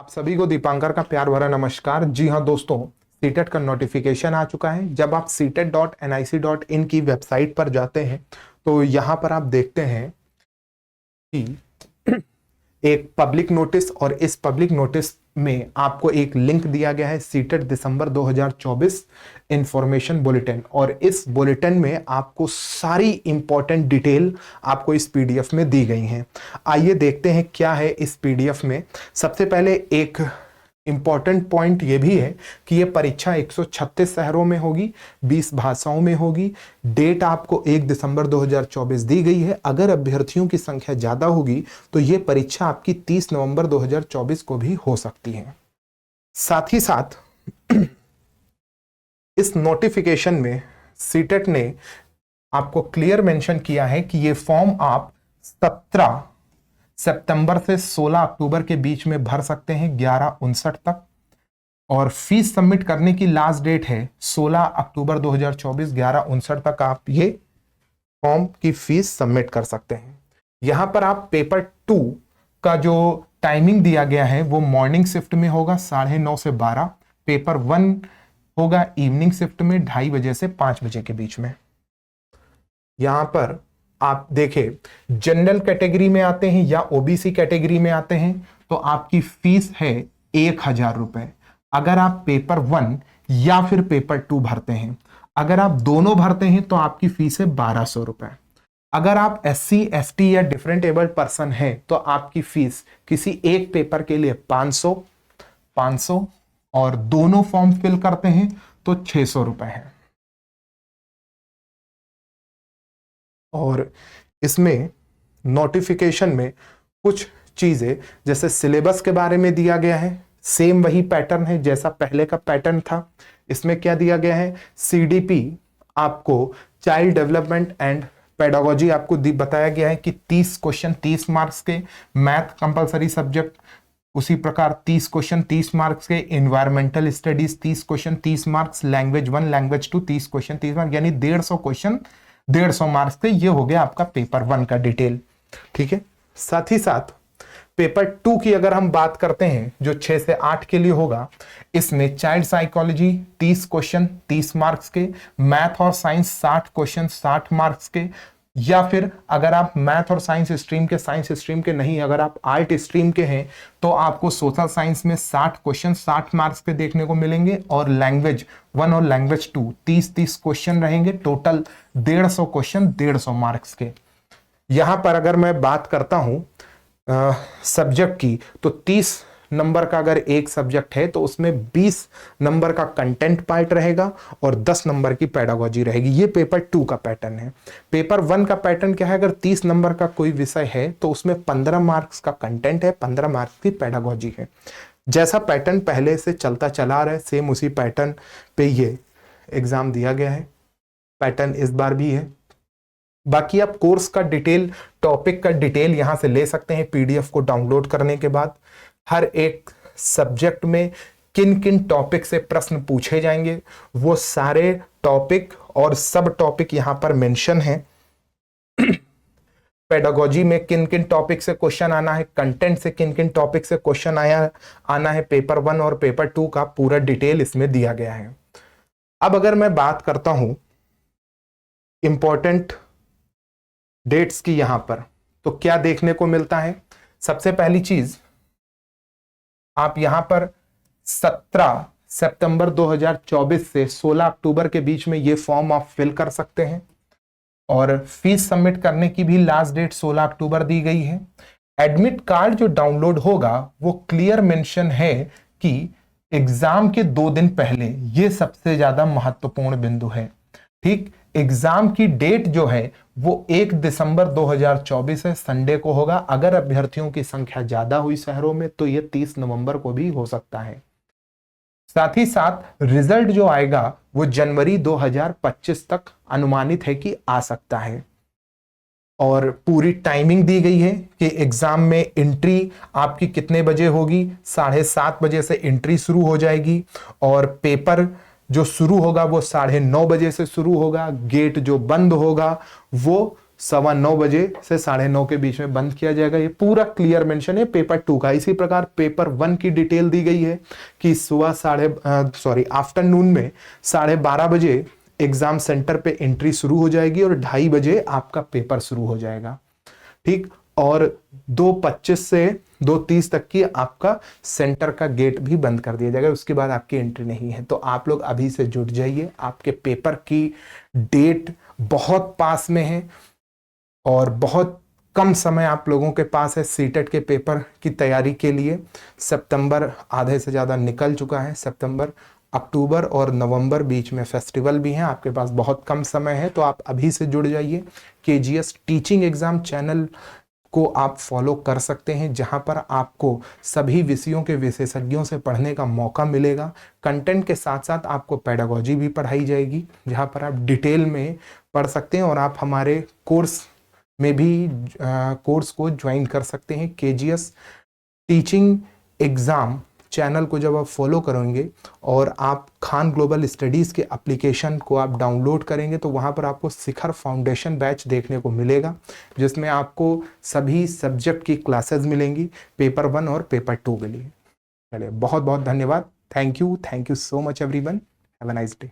आप सभी को दीपांकर का प्यार भरा नमस्कार। जी हाँ दोस्तों, सीटेट का नोटिफिकेशन आ चुका है। जब आप CTET.nic.in की वेबसाइट पर जाते हैं तो यहाँ पर आप देखते हैं कि एक पब्लिक नोटिस, और इस पब्लिक नोटिस में आपको एक लिंक दिया गया है सीटेट दिसंबर 2024 इंफॉर्मेशन बुलेटिन, और इस बुलेटिन में आपको सारी इंपॉर्टेंट डिटेल आपको इस पीडीएफ में दी गई हैं। आइए देखते हैं क्या है इस पीडीएफ में। सबसे पहले एक इंपॉर्टेंट पॉइंट ये भी है कि ये परीक्षा 136 शहरों में होगी, 20 भाषाओं में होगी। डेट आपको 1 दिसंबर 2024 दी गई है। अगर अभ्यर्थियों की संख्या ज्यादा होगी तो ये परीक्षा आपकी 30 नवंबर 2024 को भी हो सकती है। साथ ही साथ इस नोटिफिकेशन में सीटेट ने आपको क्लियर मेंशन किया है कि ये फॉर्म आप 17 सितंबर से 16 अक्टूबर के बीच में भर सकते हैं 11:59 तक, और फीस सबमिट करने की लास्ट डेट है 16 अक्टूबर 2024 11:59 तक आप ये फॉर्म की फीस सबमिट कर सकते हैं। यहां पर आप पेपर 2 का जो टाइमिंग दिया गया है वो मॉर्निंग शिफ्ट में होगा 9:30 से 12। पेपर 1 होगा इवनिंग शिफ्ट में 2:30 बजे से 5 बजे के बीच में। यहां पर आप देखें, जनरल कैटेगरी में आते हैं या ओबीसी कैटेगरी में आते हैं तो आपकी फीस है 1000 रुपए अगर आप पेपर 1 या फिर पेपर 2 भरते हैं। अगर आप दोनों भरते हैं तो आपकी फीस है 1200 रुपए। अगर आप SC ST या डिफरेंट एबल्ड पर्सन है तो आपकी फीस किसी एक पेपर के लिए 500 और दोनों फॉर्म फिल करते हैं तो 600 रुपए है। और इसमें नोटिफिकेशन में कुछ चीजें जैसे सिलेबस के बारे में दिया गया है, सेम वही पैटर्न है जैसा पहले का पैटर्न था। इसमें क्या दिया गया है, CDP आपको चाइल्ड डेवलपमेंट एंड पेडागोजी आपको बताया गया है कि 30 क्वेश्चन 30 मार्क्स के, मैथ कंपलसरी सब्जेक्ट उसी प्रकार 30 क्वेश्चन 30 मार्क्स के, environmental studies 30 question 30 marks, language 1 language 2 30 question 30 marks, यानी 150 क्वेश्चन 150 मार्क्स के। ये हो गया आपका पेपर 1 का डिटेल। ठीक है, साथ ही साथ पेपर 2 की अगर हम बात करते हैं जो 6 से 8 के लिए होगा, इसमें चाइल्ड साइकोलॉजी 30 क्वेश्चन 30 मार्क्स के, मैथ और साइंस 60 क्वेश्चन 60 मार्क्स के, या फिर अगर आप मैथ और साइंस स्ट्रीम के नहीं, अगर आप आर्ट स्ट्रीम के हैं तो आपको सोशल साइंस में 60 क्वेश्चन 60 मार्क्स के देखने को मिलेंगे, और लैंग्वेज 1 और लैंग्वेज 2 30 क्वेश्चन रहेंगे, टोटल 150 क्वेश्चन 150 मार्क्स के। यहां पर अगर मैं बात करता हूं सब्जेक्ट की तो 30 नंबर का अगर एक सब्जेक्ट है तो उसमें 20 नंबर का कंटेंट पार्ट रहेगा और 10 नंबर की पेडागोजी रहेगी। ये पेपर 2 का पैटर्न है। पेपर 1 का पैटर्न क्या है, अगर 30 नंबर का कोई विषय है तो उसमें 15 मार्क्स का कंटेंट है, 15 मार्क्स की पेडागोजी है। जैसा पैटर्न पहले से चलता चला रहा है सेम उसी पैटर्न पे ये एग्जाम दिया गया है। पैटर्न इस बार भी है। बाकी आप कोर्स का डिटेल, टॉपिक का डिटेल यहां से ले सकते हैं पीडीएफ को डाउनलोड करने के बाद। हर एक सब्जेक्ट में किन किन टॉपिक से प्रश्न पूछे जाएंगे वो सारे टॉपिक और सब टॉपिक यहां पर मेंशन है। पेडागोजी में किन किन टॉपिक से क्वेश्चन आना है, कंटेंट से किन किन टॉपिक से क्वेश्चन आना है, पेपर 1 और पेपर 2 का पूरा डिटेल इसमें दिया गया है। अब अगर मैं बात करता हूं इंपॉर्टेंट डेट्स की यहां पर, तो क्या देखने को मिलता है। सबसे पहली चीज, आप यहां पर 17 सितंबर 2024 से 16 अक्टूबर के बीच में ये फॉर्म आप फिल कर सकते हैं, और फीस सबमिट करने की भी लास्ट डेट 16 अक्टूबर दी गई है। एडमिट कार्ड जो डाउनलोड होगा वो क्लियर मेंशन है कि एग्जाम के 2 दिन पहले, ये सबसे ज्यादा महत्वपूर्ण बिंदु है। ठीक, एग्जाम की डेट जो है वो 1 दिसंबर 2024 है, संडे को होगा। अगर अभ्यर्थियों की संख्या ज्यादा हुई शहरों में तो ये 30 नवंबर को भी हो सकता है। साथ ही साथ रिजल्ट जो आएगा वो जनवरी 2025 तक अनुमानित है कि आ सकता है। और पूरी टाइमिंग दी गई है कि एग्जाम में एंट्री आपकी कितने बजे होगी, 7:30 बजे से एंट्री शुरू हो जाएगी, और पेपर जो शुरू होगा वो 9:30 बजे से शुरू होगा। गेट जो बंद होगा वो 9:15 बजे से 9:30 के बीच में बंद किया जाएगा। ये पूरा क्लियर मेंशन है पेपर 2 का। इसी प्रकार पेपर 1 की डिटेल दी गई है कि आफ्टरनून में 12:30 बजे एग्जाम सेंटर पे एंट्री शुरू हो जाएगी और 2:30 बजे आपका पेपर शुरू हो जाएगा, ठीक। और 2:25 से 2:30 तक की आपका सेंटर का गेट भी बंद कर दिया जाएगा, उसके बाद आपकी एंट्री नहीं है। तो आप लोग अभी से जुट जाइए, आपके पेपर की डेट बहुत पास में है और बहुत कम समय आप लोगों के पास है सीटेट के पेपर की तैयारी के लिए। सितंबर आधे से ज़्यादा निकल चुका है, सितंबर, अक्टूबर और नवंबर बीच में फेस्टिवल भी हैं, आपके पास बहुत कम समय है। तो आप अभी से जुड़ जाइए। केजीएस टीचिंग एग्जाम चैनल को आप फॉलो कर सकते हैं, जहां पर आपको सभी विषयों के विशेषज्ञों से पढ़ने का मौका मिलेगा। कंटेंट के साथ साथ आपको पेडागोजी भी पढ़ाई जाएगी, जहां पर आप डिटेल में पढ़ सकते हैं और आप हमारे कोर्स में भी कोर्स को ज्वाइन कर सकते हैं। केजीएस टीचिंग एग्जाम चैनल को जब आप फॉलो करेंगे और आप खान ग्लोबल स्टडीज़ के एप्लीकेशन को आप डाउनलोड करेंगे तो वहाँ पर आपको शिखर फाउंडेशन बैच देखने को मिलेगा, जिसमें आपको सभी सब्जेक्ट की क्लासेस मिलेंगी पेपर 1 और पेपर 2 के लिए। चलिए, बहुत बहुत धन्यवाद। Thank you so much everyone. Have a nice day.